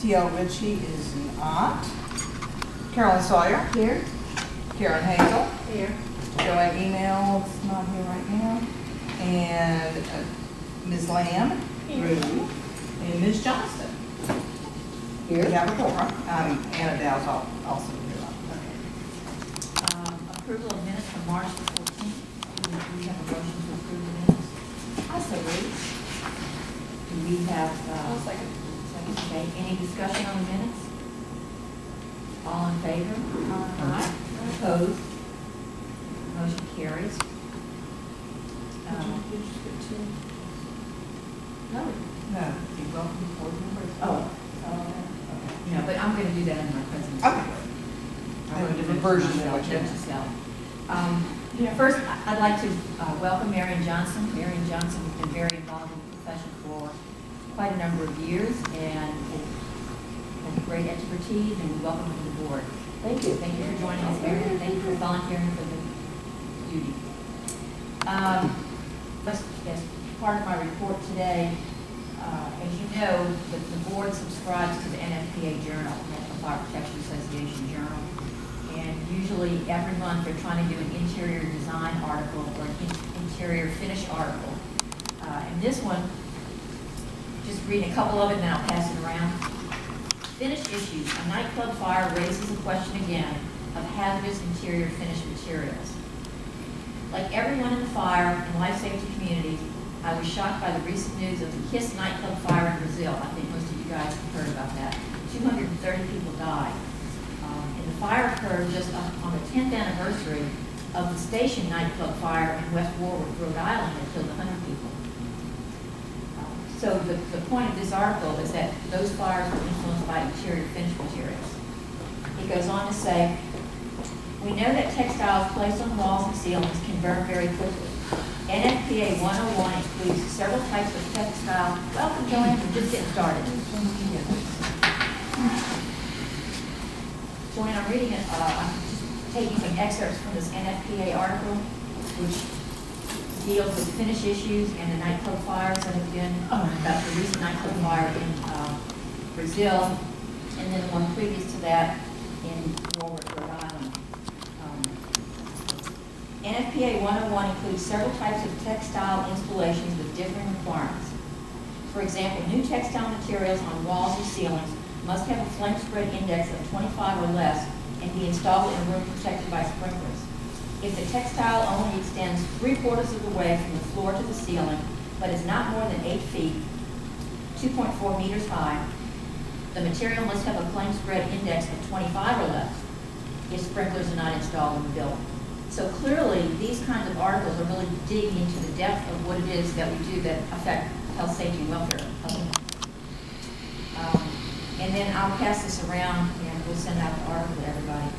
T.L. Ritchie is not. Carolyn Sawyer. Here. Karen Hagel. Here. Joanne Email's not here right now. And Ms. Lamb. Here. And Ms. Johnston. Here. We have a quorum. Anna Dow's also here. Okay. Approval of minutes from March the 14th. Do we have a motion to approve the minutes? I so read. Do we have, Second. okay, any discussion on the minutes? All in favor? Aye. Opposed? Motion carries. No. No. You welcome the board members. Oh. Okay. No, but I'm going to do that in my presentation. Okay. I have a different version than what you have. First, I'd like to welcome Marion Johnson. Marion Johnson has been very involved in the profession for quite a number of years and has great expertise, and we welcome her to the board. Thank you. Thank you for joining us, Marion. Thank you for volunteering for the duty. As part of my report today, as you know, the board subscribes to the NFPA Journal, National Fire Protection Association Journal. And usually every month they're trying to do an interior design article or an interior finish article. And this one, just reading a couple of it and then I'll pass it around. Finish issues. A nightclub fire raises the question again of hazardous interior finish materials. Like everyone in the fire and life safety community, I was shocked by the recent news of the Kiss nightclub fire in Brazil. I think most of you guys have heard about that. 230 people died. And the fire occurred just on the 10th anniversary of the Station nightclub fire in West Warwick, Rhode Island, that killed 100 people. So the point of this article is that those fires were influenced by interior finish materials. It goes on to say, we know that textiles placed on walls and ceilings can burn very quickly. NFPA 101 includes several types of textile. Welcome, Joanne. We're just getting started. Joanne, I'm reading it. I'm just taking some excerpts from this NFPA article, which deals with finish issues and the nightclub fires that have been, about the recent nightclub fire in Brazil, and then the one previous to that in Warwick, Rhode Island. NFPA 101 includes several types of textile installations with differing requirements. For example, new textile materials on walls and ceilings must have a flame spread index of 25 or less and be installed in a room protected by sprinklers. If the textile only extends 3/4 of the way from the floor to the ceiling, but is not more than 8 feet, 2.4 meters high, the material must have a flame spread index of 25 or less if sprinklers are not installed in the building. So clearly, these kinds of articles are really digging into the depth of what it is that we do that affect health, safety, and welfare. And then I'll pass this around and we'll send out the article to everybody.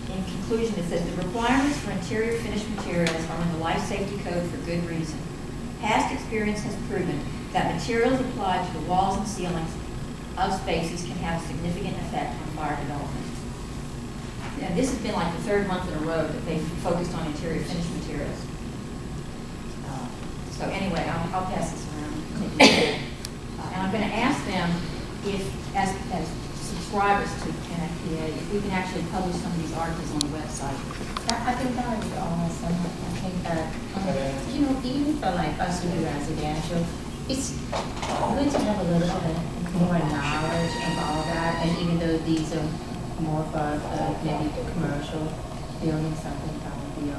In conclusion, it says the requirements for interior finish materials are in the Life Safety Code for good reason. Past experience has proven that materials applied to the walls and ceilings of spaces can have a significant effect on fire development. And this has been like the 3rd month in a row that they've focused on interior finish materials. So anyway, I'll pass this around. And I'm going to ask them if, as subscribers to NFPA, if we can actually publish some of these articles on the website. I think that would be awesome. I think that, you know, even for like us who do residential, it's good to have a little bit more knowledge of all that. And even though these are more for maybe commercial buildings, I think that would be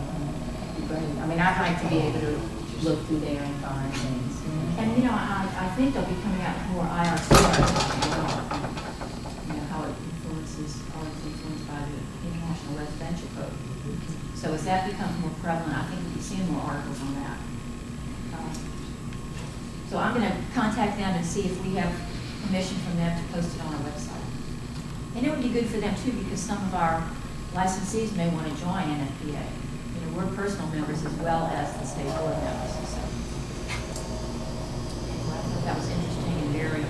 great. I mean, I'd like to be able to look through there and find things. And you know, I think they'll be coming out with more IRC articles as well. You know, how it influences, how it's influenced by the International Residential Code. So as that becomes more prevalent, I think we'll be seeing more articles on that. So I'm going to contact them and see if we have permission from them to post it on our website. And it would be good for them too, because some of our licensees may want to join NFPA. You know, we're personal members as well as the state board members. So I thought that was interesting and very,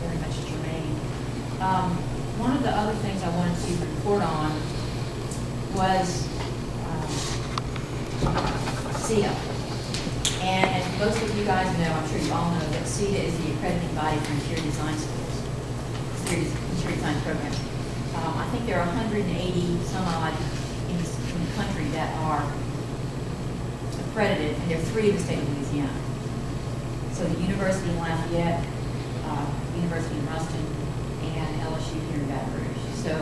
very much germane. One of the other things I wanted to report on was SEA. And as most of you guys know, I'm sure you all know, that CETA is the accrediting body for interior design schools, interior design programs. I think there are 180 some odd in the country that are accredited, and there are 3 in the state of Louisiana. So the University of Lafayette, University of Ruston, and LSU here in Baton Rouge. So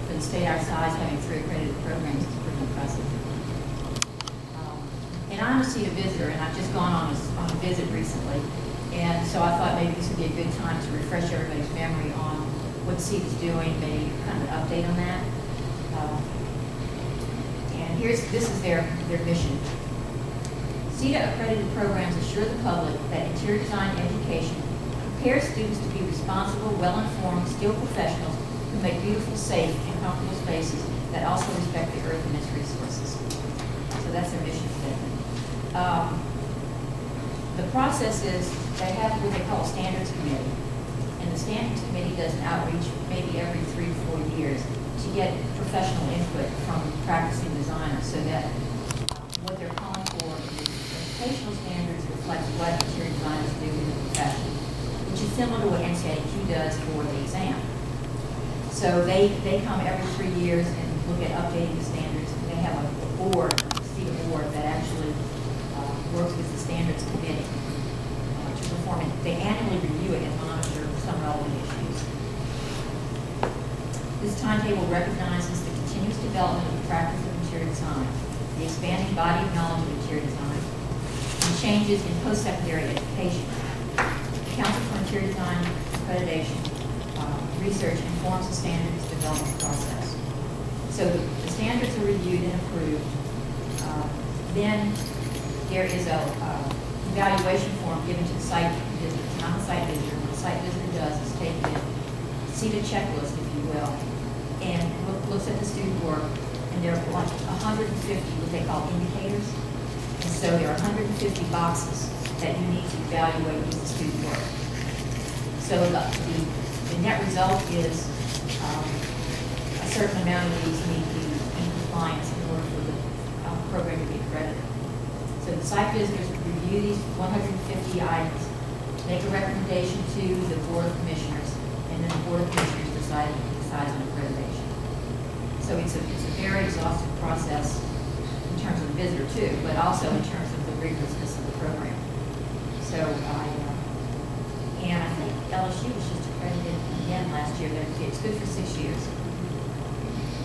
for the state our size, having 3 accredited programs is pretty impressive. And I'm a CETA visitor, and I've just gone on a visit recently, and so I thought maybe this would be a good time to refresh everybody's memory on what CETA is doing, maybe kind of an update on that. And this is their mission. CETA accredited programs assure the public that interior design education prepares students to be responsible, well-informed, skilled professionals who make beautiful, safe, and comfortable spaces that also respect the earth and its resources. So that's their mission statement. The process is they have what they call a standards committee, and the standards committee does an outreach maybe every 3 to 4 years to get professional input from practicing designers, so that what they're calling for is educational standards reflect what interior designers do in the profession, which is similar to what NCIQ does for the exam. So they come every 3 years and look at updating the standards. They have a board, a CETA board, that actually works with the standards committee to perform it. They annually review it and monitor some relevant issues. This timetable recognizes the continuous development of the practice of interior design, the expanding body of knowledge of interior design, and changes in post-secondary education. The Council for Interior Design Accreditation research informs the standards development process. So the standards are reviewed and approved. Then there is a evaluation form given to the site visitor. It's not the site visitor. What the site visitor does is take the CETA checklist, if you will, and looks at the student work, and there are like 150 what they call indicators. And so there are 150 boxes that you need to evaluate with the student work. So the net result is a certain amount of these need to be in compliance in order for the program to be accredited. So the site visitors review these 150 items, make a recommendation to the Board of Commissioners, and then the Board of Commissioners decides on accreditation. So it's a very exhaustive process in terms of the visitor too, but also in terms of the rigorousness of the program. So and I think LSU was just accredited again last year. It's good for 6 years.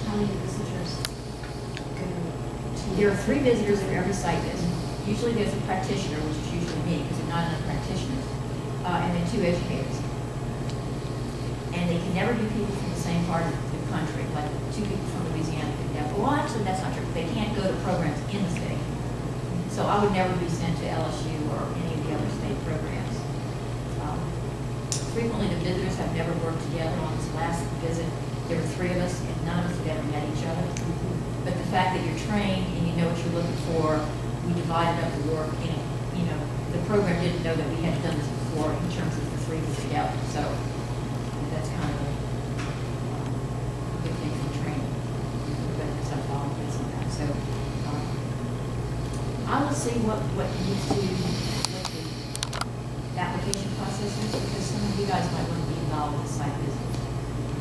How many visitors? There are 3 visitors for every site visit. Usually there's a practitioner, which is usually me, because there are not enough practitioners, and then 2 educators. And they can never be people from the same part of the country, like 2 people from Louisiana could never. Well, actually, that's not true. They can't go to programs in the state. So I would never be sent to LSU or any of the other state programs. Frequently, the visitors have never worked together. On this last visit, there were 3 of us, and none of us had ever met each other. But the fact that you're trained and you know what you're looking for, we divided up the work, and the program didn't know that we had done this before in terms of the 3 of us together. So that's kind of a good thing for training. Everybody has to follow this on that. So I will see what needs to, what the application process is, because some of you guys might want to be involved with site visits.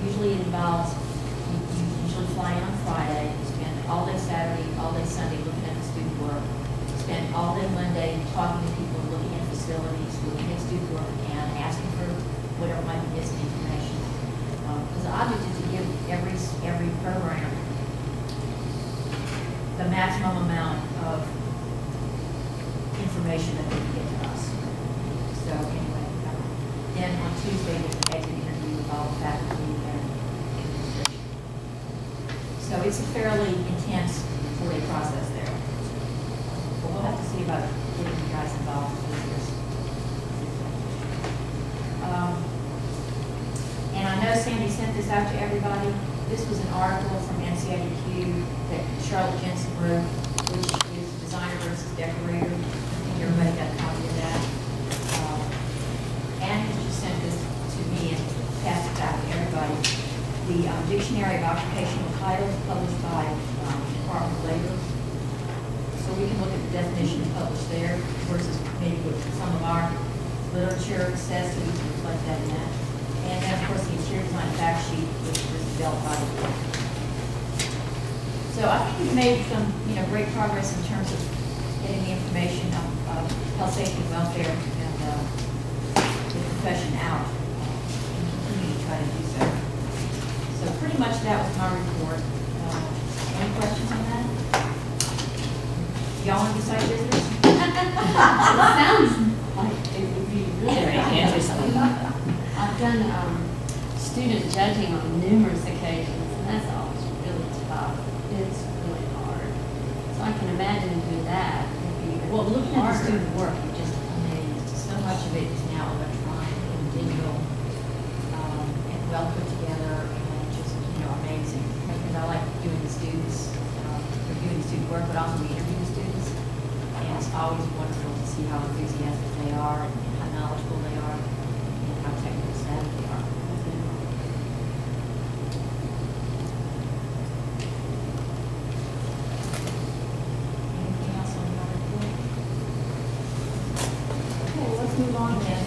Usually it involves, you usually fly in on Friday, you spend all day Saturday, all day Sunday looking at the student work, spend all day Monday talking to people, looking at facilities, looking at student work, and asking for whatever might be missing information. Because the object is to give every program the maximum amount of information that they can get to us. So anyway, then on Tuesday there's an exit interview with all the faculty and administration. So it's a fairly intense 4-day process there. But we'll have to see about getting you guys involved with this. And I know Sandy sent this out to everybody. This was an article from NCIQ that Charlotte Jensen wrote, which is designer versus decorator. I think everybody got a copy of that. And she sent this to me and passed it back to everybody. The Dictionary of Occupational Titles published by Department of Labor. So so we can look at the definition published there versus maybe what some of our literature says, so we can reflect that in that. And then, of course, the interior design fact sheet, which was developed by the board. So I think we've made some, great progress in terms of getting the information of health, safety, welfare, and the profession out, and continue to try to do so. So pretty much that was my report. Any questions on that? Y'all want to decide visitors? It sounds like it would be really Very interesting. I've done student judging on numerous occasions, and that's always really tough. It's really hard. So I can imagine doing that would be even Well, looking at the harder. student work, I'm just amazed. So much of it is now electronic and digital, and well put together, and just, amazing. Because I like doing the students, reviewing the student work, but also we interview the students. And it's always wonderful to see how enthusiastic they are, and how knowledgeable they are, and how technical savvy they are. Anything else on your report? Okay, well, let's move on then.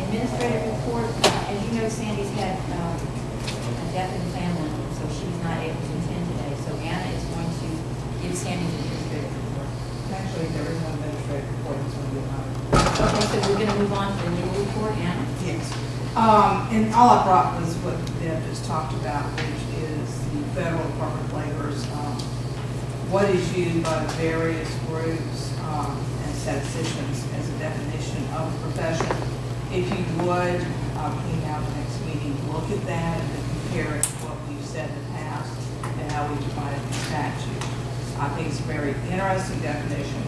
Administrative report, as you know, Sandy's had a death in the family, so she's not able to attend today. So Anna is going to give Sandy the administrative report. Actually, there is no administrative report, it's going to be mine. Okay, so we're going to move on to the legal report, Anna. Yes. And all I brought was what Deb just talked about, which is the Federal Department of Labor's, what is used by various groups and statisticians as a definition of a profession. If you would, clean out the next meeting, look at that and then compare it to what we've said in the past and how we define it in statute. I think it's a very interesting definition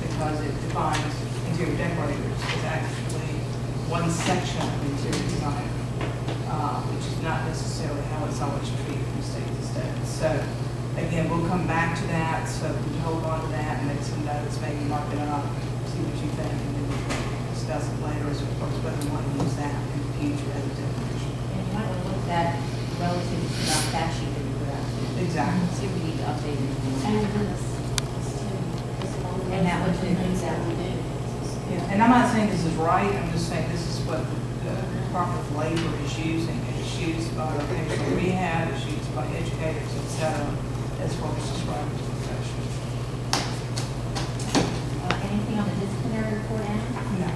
because it defines interior decorators as actually one section of interior design, which is not necessarily how it's always treated from state to state. So again, we'll come back to that, so we hold on to that and make some notes, maybe mark it up, see what you think, and then we can discuss it later as far as whether we want to use that in the future as a definition. And you might want to look at that relative to the fact sheet that you put out. Exactly. See if we need to update it. And this long And that one list of too, things that we exactly. do. Yeah, and I'm not saying this is right, I'm just saying this is what the Department of Labor is using, and it's used by vocational rehab, it's used by educators, et cetera, as far as describing the profession. Anything on the disciplinary report, Anna? No.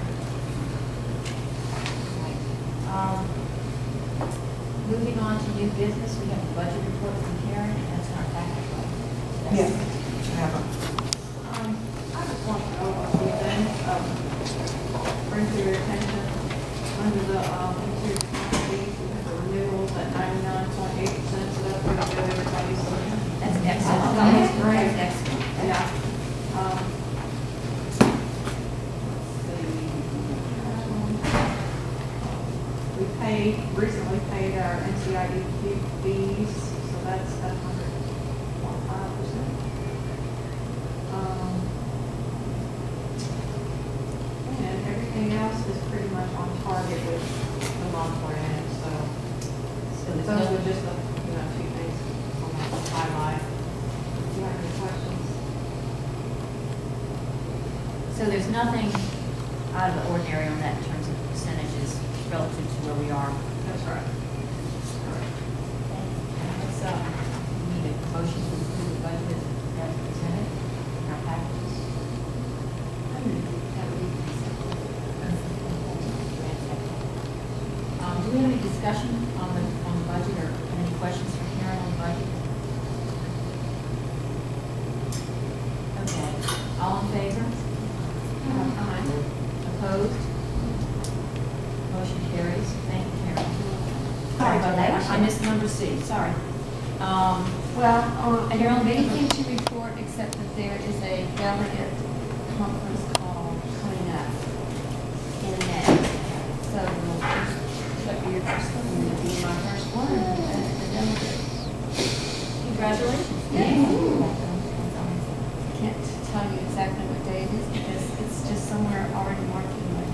Moving on to new business, we have a budget report from Karen, and that's in our package, right? Yes. I have a I just want to know what we've done, bring to your attention, under the, interior fees, we have the renewals at 99.8%, so that's pretty good, everybody's looking. That's excellent. Oh, that's great. That's excellent. Yeah. We recently paid our NCID fees, so that's at 100.5%. And everything else is pretty much on target with the month we're in, so those are just the, two things on that highlight. Do you have any questions? So there's nothing out of the ordinary on that in terms of percentages relative to where we are. That's right. Let's, we need a motion to approve the budget as presented in our packages. Do we have any discussion on the budget or any questions from Karen on the budget? Okay, all in favor? Aye. Opposed? Motion carries. Thank you, Karen. Sorry about that. I missed number C, sorry. Well, Carolyn, anything to report except that there is a delegate conference call coming up in May. So that'll be your first one, it'll be my first one as the delegate. Congratulations. Can't tell you exactly what day it is because it's just somewhere already marked in my.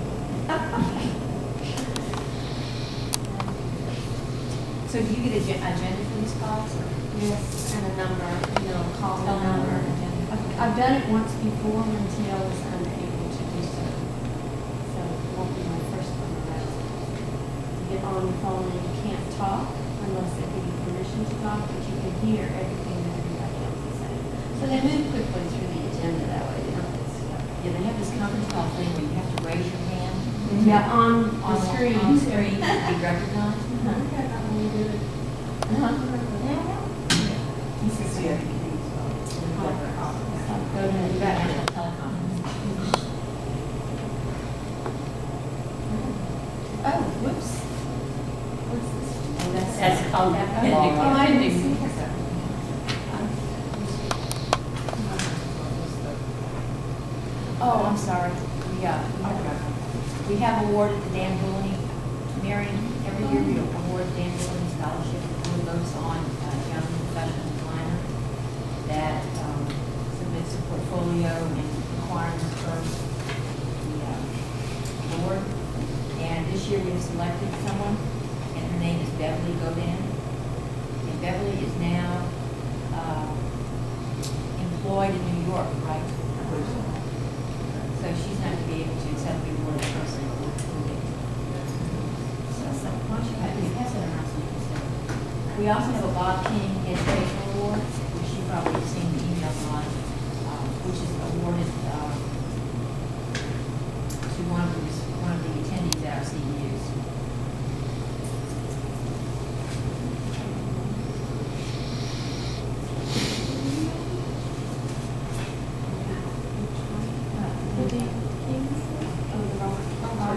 So do you get an agenda for these calls? Or? this and a number, you know, call the number. I've done it once before when TL was unable to do so. So it won't be my first one around. You get on the phone and you can't talk unless they give you permission to talk, but you can hear everything that everybody else is saying. So they move quickly through the agenda that way. They don't get stuck. Yeah, they have this conference call thing where you have to raise your hand. Yeah, on the screen. On the screen to be recognized. This is the other thing, Go to the national teleconference. Oh, whoops. What's this? That's called that. Oh, I didn't see that. Oh, I'm sorry. We have awarded the Dan Bullen, Marion, every year we award Dan Bullen Scholarship. Who votes on a young professional designer that submits a portfolio and requirements for the board. And this year we have selected someone, and her name is Beverly Godin. And Beverly is now employed in New York, right? So she's not going to be able to accept the award personally. So why don't you pass it around so you can see? We also have a Bob King Educational Award, which you probably have seen the emails on, which is awarded to one of the attendees at our CEUs.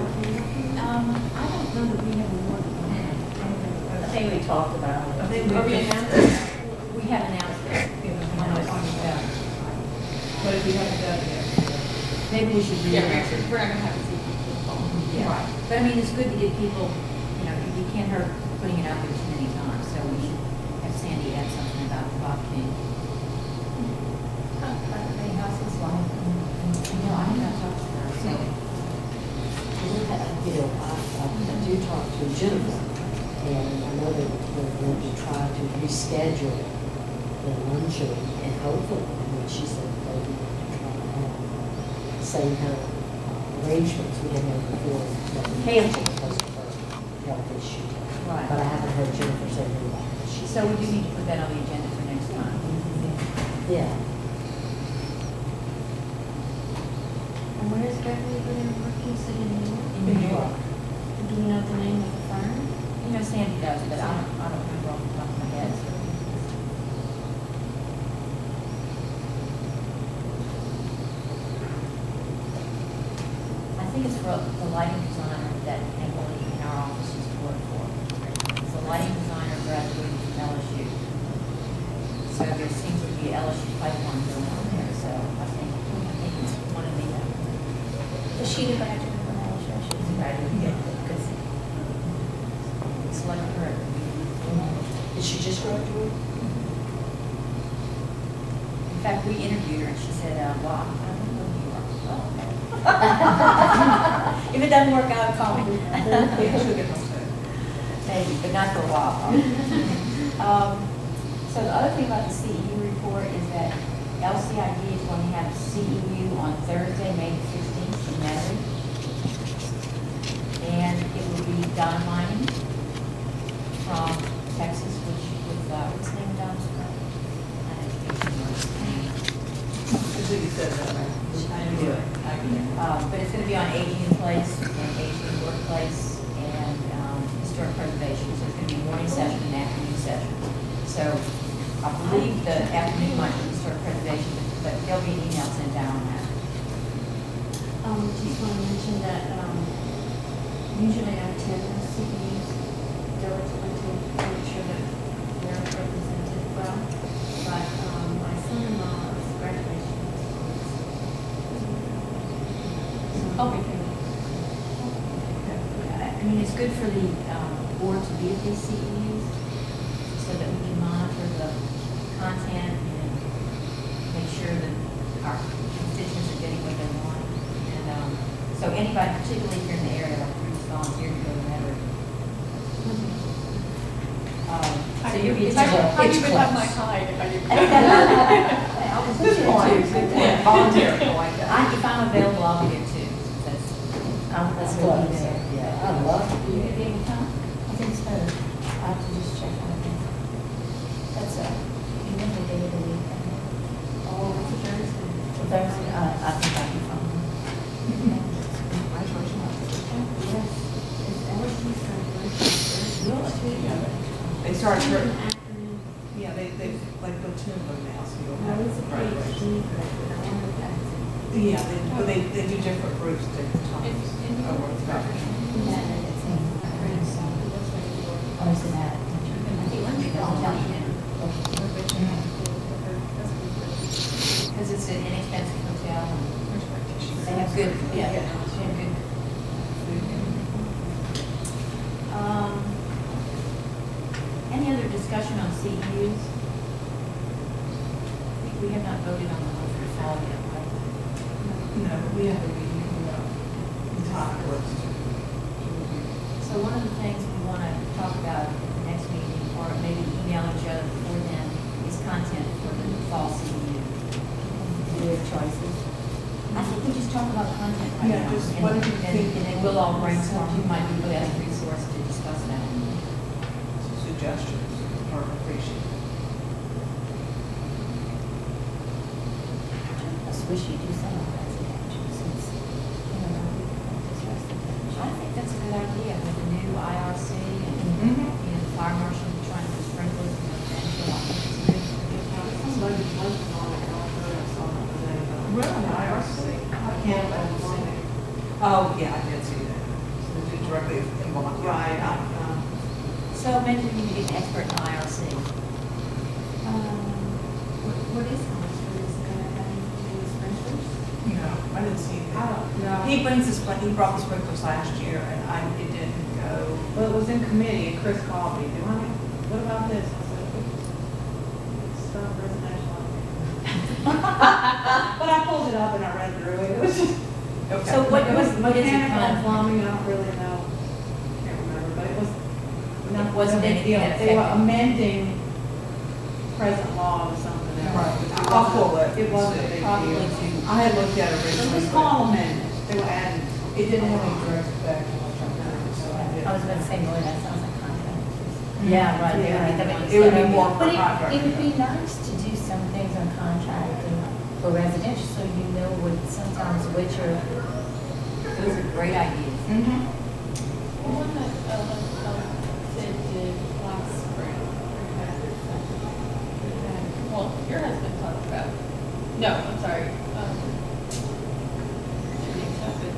I don't know that we have awarded one. I think we talked about it. I think we announced We have announced it. but if we haven't done it yet. Maybe we should do Yeah, that. we're gonna have to see. Yeah. But I mean, it's good to give people, you know, you can't hurt putting it out there too many times, so we should have Sandy add something about Bob King. No, I have not talked to her, so. You know, I do talk to Jennifer, and I know that we're going to try to reschedule the luncheon, and hopefully, I mean, she said they want to try to have the same kind of arrangements we had before, that we canceled because of her health issue. Right. But I haven't heard Jennifer say anything about it. She So we do need to put that on the agenda for next time. yeah. And where is Beverly going to work? You said in New York? In New York. Do you know the name of the firm? You know, Sandy does, but I don't remember off the top of my head. I think it's for the lighting designer that Emily in our office used to work for. It's a lighting designer graduating from LSU. So there seems to be an LSU pipeline going on there, so I think it's one of the, Is she the graduate from LSU? she's a graduate, yeah, because select her. Did she just graduate? In fact, we interviewed her and she said, well, I'm going to New York. Well, okay. If it doesn't work out, call me. Yeah, she'll get home soon. Maybe, but not for a while. So the other thing about the CEU report is that LCID is going to have a CEU on Thursday, May 16th in Metairie. And it will be Don Mining from Texas, which with, what's the name of Don's firm? I think you said that, right? I knew it. I knew it. But it's going to be on aging in place and aging in workplace and historic preservation. So it's going to be a morning session and afternoon session. So I believe the afternoon might be historic preservation, but there'll be an email sent out on that. Just want to mention that, usually I attend the CEUs diligently to make sure that they're represented well. But, my son-in-law's graduation is Okay. I mean, it's good for the board to be at these CEUs so that we can monitor the content and make sure that our constituents are getting what they want. And so anybody, particularly if you're in the area, like please volunteer to go to Metairie. So you'll get I to I it's even have close. my hide if I do. Good point. Good point. Volunteer, I like that. If I'm available, I'll be there too. That's, That's I will be close. there. Yeah, I love You it. gonna be able to come? I think so. I have to just check on it. That's you know the day of the week. Oh, it's a Thursday. Well, Thursday, I think I'll be fine. Yes. It's LSU celebration. They started, Really? yeah, they like platoon them now, so you'll No, have it's a graduation. PhD, but I wonder if that's. Yeah, but they do different groups at different times. over the summer. Or is it that? I think one thing I'll tell you now, because it's an inexpensive hotel and they have good, yeah, they have good food. Any other discussion on CEUs? I think we have not voted on the one for the fall yet, right? No, we have a meeting, the top works. So one of the things we want to talk about at the next meeting, or maybe email each other before then, is content for the fall CEU. Do we have choices? I think we just talk about content right Yeah, now. just and- what did you think? And then we'll all brainstorm who might be the best resource to discuss that. Suggestions are appreciated. I just wish you'd do some of that, since, you know, this rest of the. I think that's a good idea with the new IRC and, the fire marshal trying to sprinkle it, and I think it's a good topic. Somebody was on it, I heard, I saw it today. Really? IRC? I can't understand it. Oh, yeah, I did see that. So they do directly involved. Right, So maybe we need to get an expert in IRC. what is it? Is it gonna have anything with sprinklers? No, I didn't see I that. don't know. He brought the sprinklers last year and it didn't go. Well, it was in committee, and Chris called me, what about this? I said, it's stuff residential. But I pulled it up and I read through it, it was just. Okay. So what is it Mechanical called? and plumbing, I don't really know, can't remember, but it was. It wasn't no big anything deal. that They were affected- amending present law or something else. Right. I'll pull it. It wasn't a big Probably deal. to, I had looked at it It originally. was small amendments, they were adding. It didn't have any direct effect on what I'm doing, so I did. I was about to say, boy, that sounds like contract. yeah, right, they Yeah. would be the ones It would be that- more But for contract. it would be nice to do some things on contracting for residential, so you know what, sometimes which are. Those are great ideas. Mm-hmm. One that, Sid did last spring. Well, your husband talked about, no, I'm sorry, Jimmy's husband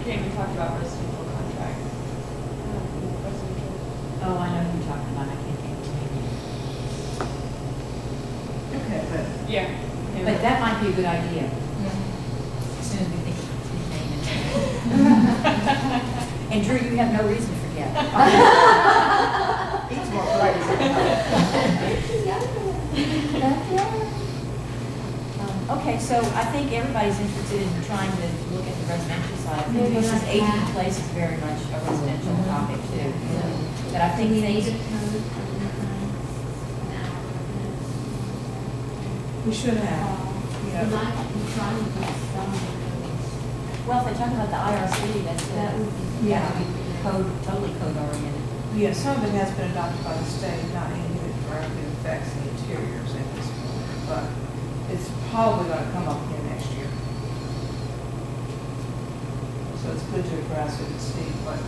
came and talked about residential contracts. Oh, I know who you're talking about, I can't think of his name. Okay, but. Yeah. But that might be a good idea, as soon as we think of his name. And Drew, you have no reason to forget. He's more crazy. Okay, so I think everybody's interested in trying to look at the residential side. I think Maybe this is like aging in that. place is very much a residential topic too. But I think things, We should have, yeah. well, if they're talking about the IRC, that's, that would be, Yeah. code, totally code oriented. Yeah, some of it has been adopted by the state, not anything that directly affects the interiors at this point, but it's probably gonna come up again next year. So it's good to address it and see what.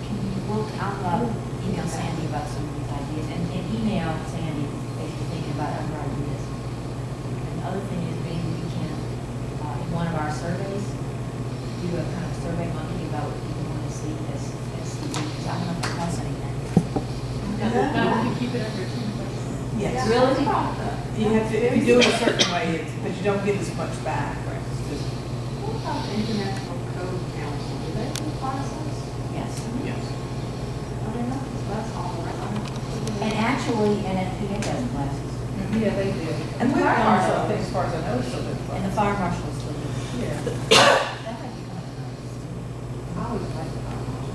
I'll email Sandy about some of these ideas and email Sandy if you're thinking about other ideas. And the other thing is maybe we can, in one of our surveys, do a kind of survey monkey about what people want to see as CD, because I don't know if it costs anything. No, we keep it under 2 places. Yes. Really? You have to, if you do it a certain way, it's, but you don't get as much back. It's just- What about the International Code Council, do they do classes? Yes. Yes. I don't know, 'cause that's all right. And actually, NFPA does classes, Yeah, they do. And we Fire are marshal. also, as far as I know, still do. and the fire marshals do. Yeah. That might be kind of nice. I always like the fire marshal.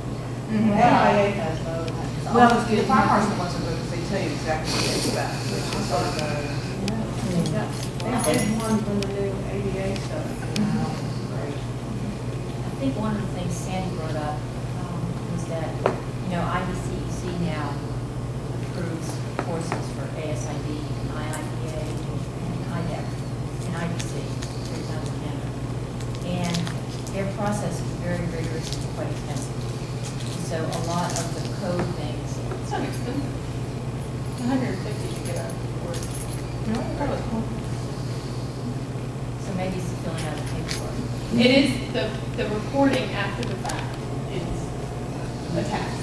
AIA has those. Well, the fire marshal ones are good because they tell you exactly what they expect, which is sort of They did one from the new ADA stuff. I think one of the things Sandy brought up was that, IDCEC now approves courses for ASID, IIPA, and IDEC, and IDC, 3 times a year. And their process is very rigorous and quite expensive. So a lot of the code things. It's not expensive. 150 to get a course. So maybe it's filling out the paperwork. It is, the reporting after the fact is a task.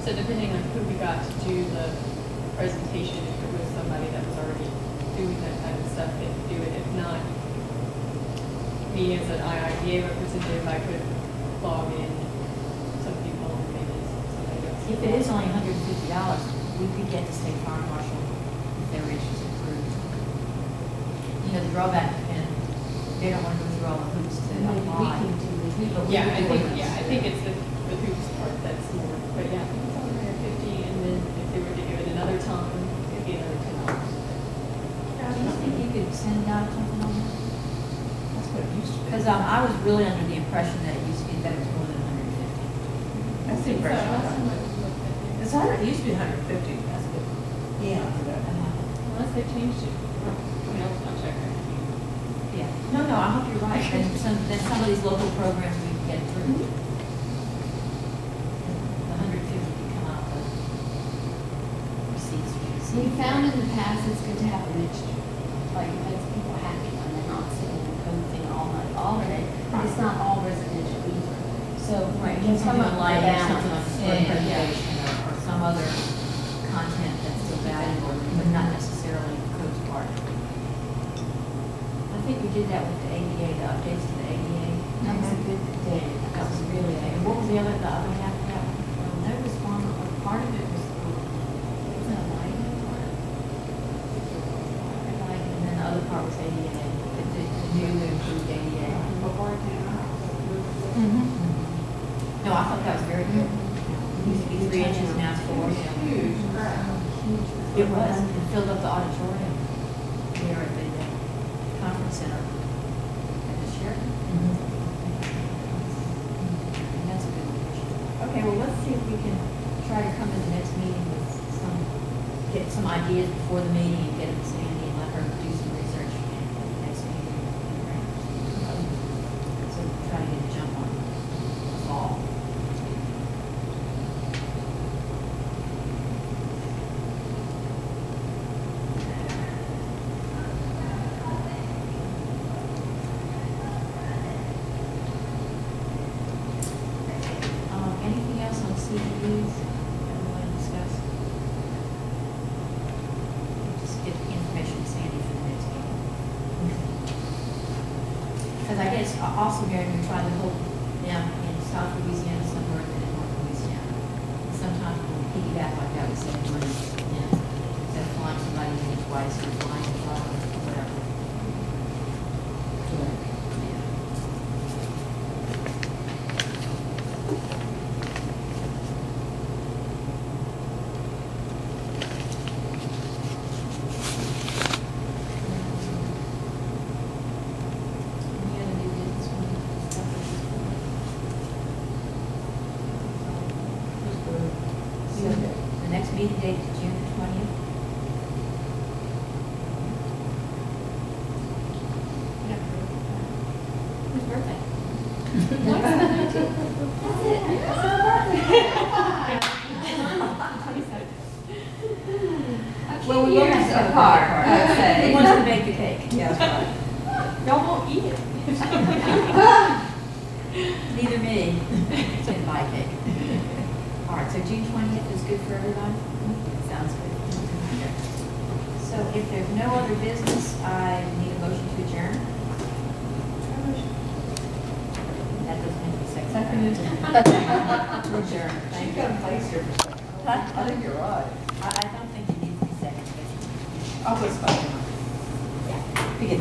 So depending on who we got to do the presentation, if it was somebody that was already doing that kind of stuff, they could do it. If not, me as an IIDA representative, I could log in some people, and maybe somebody else. If it is only $150, we could get the state fire marshal if their interest approved. The drawback, and they don't want to go through all the hoops to apply. I think it's the hoops part that's more, but yeah, I think it's only 150, and then if they were to give it another time, it'd be another $10. Do you think you could send out something on that? That's what it used to be. Because I was really under the impression that it used to be that it was more than 150. That's the impression I got. It's 100, it used to be 150. That's good. Yeah. Unless they changed it. I'll check it. Yeah. No, I hope you're right. Then some of these local programs we can get through. The 150 could come out of receipts. We found in the past it's good to have a mixture. Like it makes people happy when they're not sitting in the code thing all day. But it's not all residential either. So Right, you something come up with a like something like balance. spring preservation or some other content that's still valuable, but not necessarily the code's part. I think we did that with the ADA, the updates to the ADA. That was a good day. That was really, and what was the other half of that? There was one, part of it was a lighting part. And then the other part was ADA, the newly improved ADA. Before it came out. No, I thought that was very good. It used to be 3 inches, now it's 4. Huge, correct. It was, it filled up the auditorium here at the conference center. At the Sheraton. And that's a good one. Okay, well, let's see if we can try to come to the next meeting with get some ideas before the meeting and get it to Sandy and let her do some research at the next meeting. So try to get a jump on the fall. Anything else on CEUs that we want to discuss? Just get information to Sandy for the next meeting. Because I guess also, Mary, we try to hold them in South Louisiana somewhere than in North Louisiana. And sometimes when we piggyback like that, we save money, instead of flying somebody in twice or flying or whatever. Yeah. Any other new business we need to discuss at this point? So the next meeting date is June the 20th. Whose birthday? Well, we won't have a car, I'd say. Who wants to bake the cake? Yeah, that's right. Y'all won't eat it. Neither me. It's in my cake. All right, so June 20th is good for everybody? Sounds good. So if there's no other business, I need a motion to adjourn. That doesn't have to be seconded. To adjourn. Thank She's you. got a place here for a second. Huh? I think you're right. I don't think it needs to be seconded. I'll put something. Yeah. Begin.